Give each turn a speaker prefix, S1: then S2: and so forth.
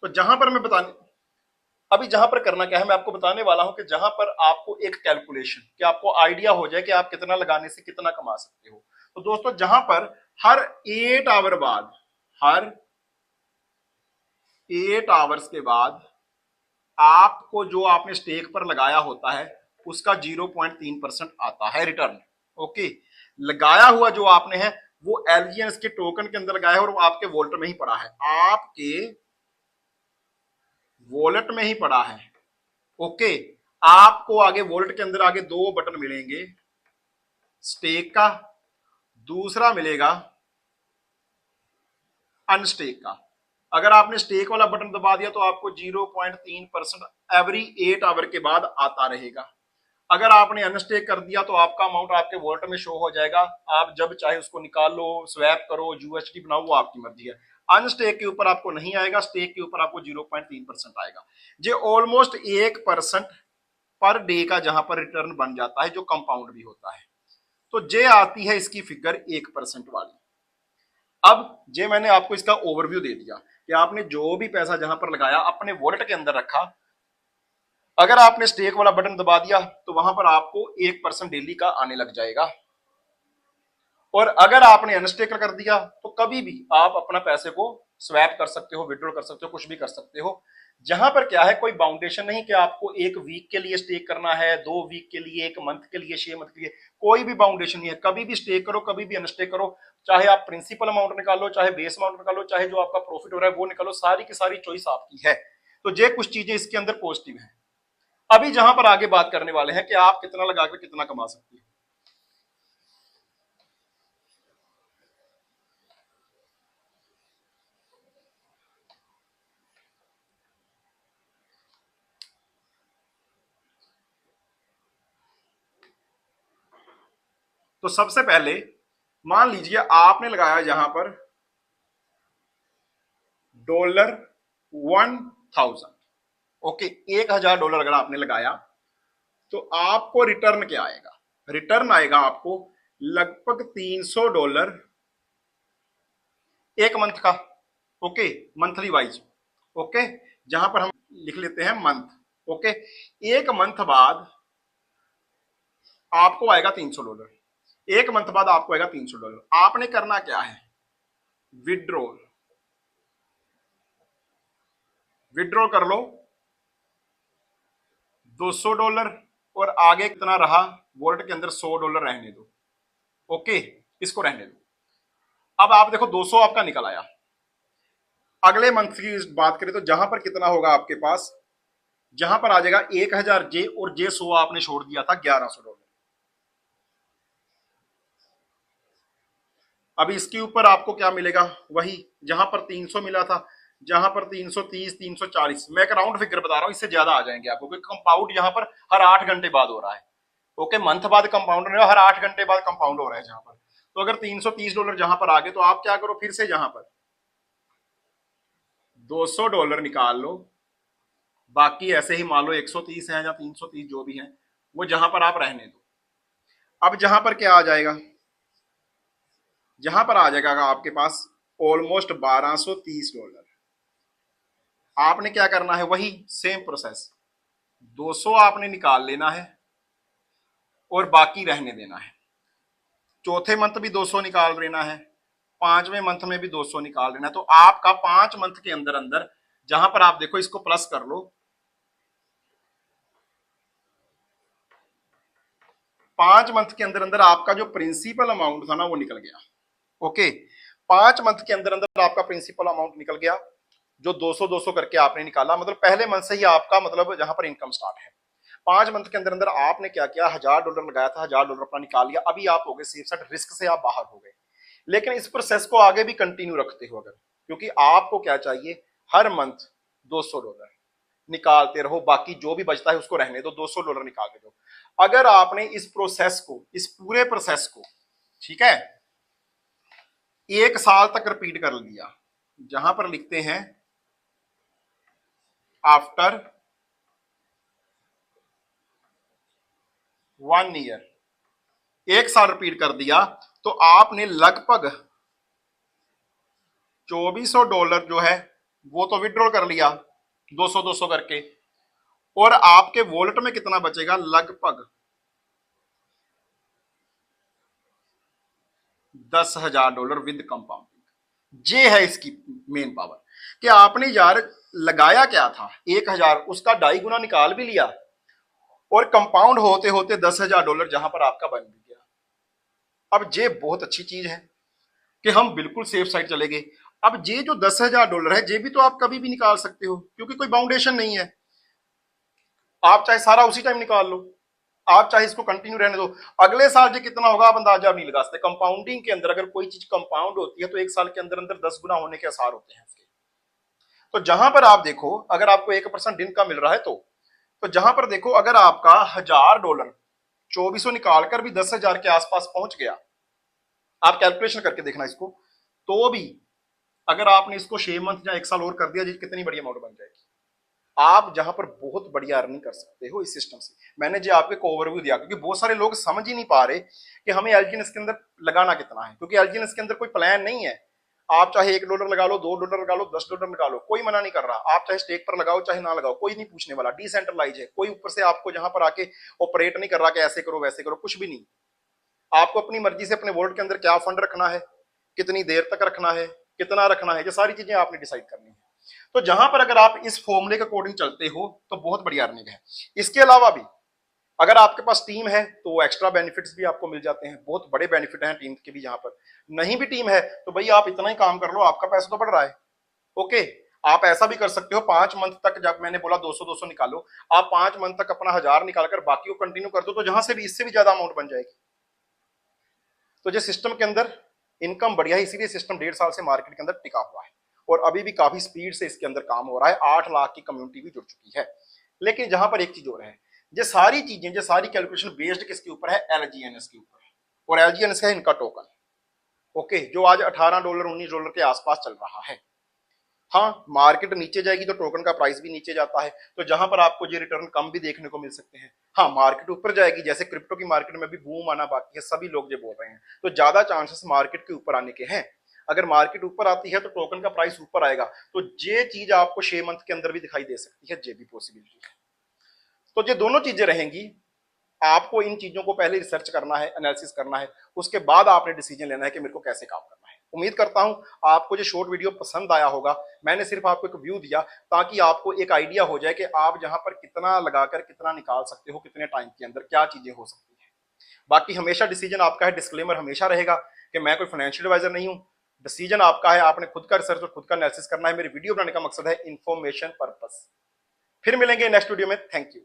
S1: तो जहां पर मैं बताने अभी जहां पर करना क्या है, मैं आपको बताने वाला हूं कि जहां पर आपको एक कैलकुलेशन, कि आपको आइडिया हो जाए कि आप कितना लगाने से कितना कमा सकते हो। तो दोस्तों जहां पर हर 8 आवर बाद, हर 8 आवर्स के बाद आपको जो आपने स्टेक पर लगाया होता है उसका 0.3% आता है रिटर्न। ओके, लगाया हुआ जो आपने है वो एलजीएनएस के टोकन के अंदर लगाया है और वो आपके वॉलेट में ही पड़ा है, आपके वॉलेट में ही पड़ा है। ओके, आपको आगे वॉलेट के अंदर आगे दो बटन मिलेंगे, स्टेक का, दूसरा मिलेगा अनस्टेक का। अगर आपने स्टेक वाला बटन दबा दिया तो आपको 0.3% एवरी 8 आवर के बाद आता रहेगा। अगर आपने अनस्टेक कर दिया तो आपका अमाउंट आपके वॉलेट में शो हो जाएगा, आप जब चाहे उसको निकाल लो, स्वैप करो, यूएसडी बनाओ, वो आपकी मर्जी है। अनस्टेक के ऊपर आपको नहीं आएगा, स्टेक के ऊपर आपको 0.3% आएगा। ये ऑलमोस्ट 1% पर डे का जहां पर रिटर्न बन जाता है, जो कंपाउंड भी होता है। तो जे आती है इसकी फिगर 1% वाली। अब जे मैंने आपको इसका ओवरव्यू दे दिया कि आपने जो भी पैसा जहां पर लगाया अपने वॉलेट के अंदर रखा, अगर आपने स्टेक वाला बटन दबा दिया तो वहां पर आपको 1% डेली का आने लग जाएगा। और अगर आपने अनस्टेक कर दिया तो कभी भी आप अपना पैसे को स्वैप कर सकते हो, विड्रॉ कर सकते हो, कुछ भी कर सकते हो। जहां पर क्या है, कोई बाउंडेशन नहीं कि आपको 1 वीक के लिए स्टेक करना है, 2 वीक के लिए, 1 मंथ के लिए, 6 मंथ के लिए, कोई भी बाउंडेशन नहीं है। कभी भी स्टेक करो, कभी भी अनस्टेक करो, चाहे आप प्रिंसिपल अमाउंट निकालो, चाहे बेस अमाउंट निकालो, चाहे जो आपका प्रॉफिट हो रहा है वो निकालो, सारी की सारी चॉइस आपकी है। तो ये कुछ चीजें इसके अंदर पॉजिटिव है। अभी जहां पर आगे बात करने वाले हैं कि आप कितना लगाकर कितना कमा सकते हैं। तो सबसे पहले मान लीजिए आपने लगाया जहां पर $1000। ओके, $1000 अगर आपने लगाया तो आपको रिटर्न क्या आएगा? रिटर्न आएगा आपको लगभग $300 एक मंथ का। Okay, monthly wise. ओके, जहां पर हम लिख लेते हैं मंथ। ओके, एक मंथ बाद आपको आएगा $300। एक मंथ बाद आपको आएगा $300। आपने करना क्या है? विड्रॉल, विड्रॉ कर लो $200, और आगे कितना रहा वॉलेट के अंदर, $100 रहने दो। ओके, इसको रहने दो। अब आप देखो 200 आपका निकल आया। अगले मंथ की बात करें तो जहां पर कितना होगा आपके पास, जहां पर आ जाएगा 1000 जे, और जे 100 आपने छोड़ दिया था $1100। अब इसके ऊपर आपको क्या मिलेगा? वही जहां पर 300 मिला था, जहां पर 330, 340, मैं एक राउंड फिगर बता रहा हूं, इससे ज्यादा आ जाएंगे आपको, क्योंकि कंपाउंड यहां पर हर 8 घंटे बाद हो रहा है। ओके, मंथ बाद कंपाउंड नहीं, हर 8 घंटे बाद कंपाउंड हो रहा है जहां पर। तो अगर $330 जहां पर आ गए तो आप क्या करो, फिर से जहां पर $200 निकाल लो, बाकी ऐसे ही मान लो 130 है या 330 जो भी है, वो जहां पर आप रहने दो। अब जहां पर क्या आ जाएगा, जहां पर आ जाएगा आपके पास ऑलमोस्ट $1230। आपने क्या करना है, वही सेम प्रोसेस, 200 आपने निकाल लेना है और बाकी रहने देना है। चौथे मंथ भी 200 निकाल लेना है, 5वें मंथ में भी 200 निकाल लेना है। तो आपका 5 मंथ के अंदर अंदर, जहां पर आप देखो, इसको प्लस कर लो, 5 मंथ के अंदर अंदर आपका जो प्रिंसिपल अमाउंट था ना वो निकल गया। ओके, 5 मंथ के अंदर अंदर आपका प्रिंसिपल अमाउंट निकल गया, जो 200 200 करके आपने निकाला, मतलब पहले मंथ से ही आपका मतलब जहां पर इनकम स्टार्ट है। 5 मंथ के अंदर अंदर आपने क्या किया, $1000 लगाया था, $1000 अपना निकाल लिया। अभी आप हो गए सेफ साइड, रिस्क से आप बाहर हो गए। लेकिन इस प्रोसेस को आगे भी कंटिन्यू रखते हो अगर, क्योंकि आपको क्या चाहिए, हर मंथ $200 निकालते रहो, बाकी जो भी बचता है उसको रहने दो, $200 निकाल के दो। अगर आपने इस प्रोसेस को, इस पूरे प्रोसेस को, ठीक है, 1 साल तक रिपीट कर लिया, जहां पर लिखते हैं आफ्टर 1 ईयर, 1 साल रिपीट कर दिया, तो आपने लगभग $2400 जो है वो तो विड्रॉल कर लिया 200 200 करके, और आपके वॉलेट में कितना बचेगा, लगभग 10,000 डॉलर विद कंपाउंडिंग। ये है इसकी मेन पावर कि आपने यार लगाया क्या था 1,000, उसका 2.5 गुना निकाल भी लिया, और कंपाउंड होते होते 10,000 डॉलर जहां पर आपका बन भी गया। अब ये बहुत अच्छी चीज है कि हम बिल्कुल सेफ साइड चले गए। अब ये जो 10,000 डॉलर है, ये भी तो आप कभी भी निकाल सकते हो, क्योंकि कोई बाउंडेशन नहीं है। आप चाहे सारा उसी टाइम निकाल लो, आप चाहे इसको कंटिन्यू रहने दो, अगले साल जो कितना होगा आप अंदाजा नहीं लगा सकते। कंपाउंडिंग के अंदर अगर कोई चीज कंपाउंड होती है तो एक साल के अंदर अंदर 10 गुना होने के आसार होते हैं उसके। तो जहां पर आप देखो, अगर आपको 1% दिन का मिल रहा है तो जहां पर देखो, अगर आपका 1,000 डॉलर 2400 निकालकर भी 10,000 के आसपास पहुंच गया, आप कैलकुलेशन करके देखना इसको, तो भी अगर आपने इसको 6 मंथ या 1 साल और कर दिया, कितनी बड़ी अमाउंट बन जाएगी। आप जहां पर बहुत बढ़िया अर्निंग कर सकते हो इस सिस्टम से। मैंने जो आपको ओवरव्यू दिया, क्योंकि बहुत सारे लोग समझ ही नहीं पा रहे कि हमें एलजीएनएस के अंदर लगाना कितना है, क्योंकि एलजीएनएस के अंदर कोई प्लान नहीं है। आप चाहे $1 लगा लो, $2 लगा लो, $10 लगा लो, कोई मना नहीं कर रहा। आप चाहे स्टेक पर लगाओ चाहे ना लगाओ, कोई नहीं पूछने वाला। डिसेंट्रलाइज है, कोई ऊपर से आपको जहां पर आके ऑपरेट नहीं कर रहा कि ऐसे करो वैसे करो, कुछ भी नहीं। आपको अपनी मर्जी से अपने वॉलेट के अंदर क्या फंड रखना है, कितनी देर तक रखना है, कितना रखना है, ये सारी चीजें आपने डिसाइड करनी है। तो जहां पर अगर आप इस फॉर्मूले के अकॉर्डिंग चलते हो तो बहुत बढ़िया अर्निंग है। इसके अलावा भी अगर आपके पास टीम है तो एक्स्ट्रा बेनिफिट्स भी आपको मिल जाते हैं, बहुत बड़े बेनिफिट हैं टीम के भी। जहां पर नहीं भी टीम है तो भाई आप इतना ही काम कर लो, आपका पैसा तो बढ़ रहा है। ओके, आप ऐसा भी कर सकते हो 5 मंथ तक, जब मैंने बोला 200 200 निकालो, आप 5 मंथ तक अपना 1,000 निकालकर बाकी को कंटिन्यू कर दो, तो जहां से भी इससे भी ज्यादा अमाउंट बन जाएगी। तो जो सिस्टम के अंदर इनकम बढ़िया है, इसीलिए सिस्टम 1.5 साल से मार्केट के अंदर टिका हुआ है, और अभी भी काफी स्पीड से इसके अंदर काम हो रहा है। 8 लाख की कम्युनिटी भी जुड़ चुकी है। लेकिन जहां पर एक चीज और है, ये सारी चीजें, ये सारी कैलकुलेशन बेस्ड किसके ऊपर है, एलजीएनएस के ऊपर है। और एलजीएनएस है इनका टोकन, ओके, जो आज $18 $19 के आसपास चल रहा है। हाँ, मार्केट नीचे जाएगी तो टोकन का प्राइस भी नीचे जाता है, तो जहां पर आपको ये रिटर्न कम भी देखने को मिल सकते हैं। हाँ, मार्केट ऊपर जाएगी, जैसे क्रिप्टो की मार्केट में भी बूम आना बाकी है, सभी लोग ये बोल रहे हैं, तो ज्यादा चांसेस मार्केट के ऊपर आने के हैं। अगर मार्केट ऊपर आती है तो टोकन का प्राइस ऊपर आएगा, तो ये चीज आपको 6 मंथ के अंदर भी दिखाई दे सकती है, ये भी पॉसिबिलिटी है। तो ये दोनों चीजें रहेंगी। आपको इन चीजों को पहले रिसर्च करना है, एनालिसिस करना है, उसके बाद आपने डिसीजन लेना है कि मेरे को कैसे काम करना है। उम्मीद करता हूं आपको जो शॉर्ट वीडियो पसंद आया होगा। मैंने सिर्फ आपको एक व्यू दिया ताकि आपको एक आइडिया हो जाए कि आप जहां पर कितना लगाकर कितना निकाल सकते हो, कितने टाइम के अंदर क्या चीजें हो सकती है। बाकी हमेशा डिसीजन आपका है, डिस्क्लेमर हमेशा रहेगा कि मैं कोई फाइनेंशियल एडवाइजर नहीं हूं। डिसीजन आपका है, आपने खुद का रिसर्च और खुद का एनालिसिस करना है। मेरी वीडियो बनाने का मकसद है इन्फॉर्मेशन पर्पस। फिर मिलेंगे नेक्स्ट वीडियो में। Thank you.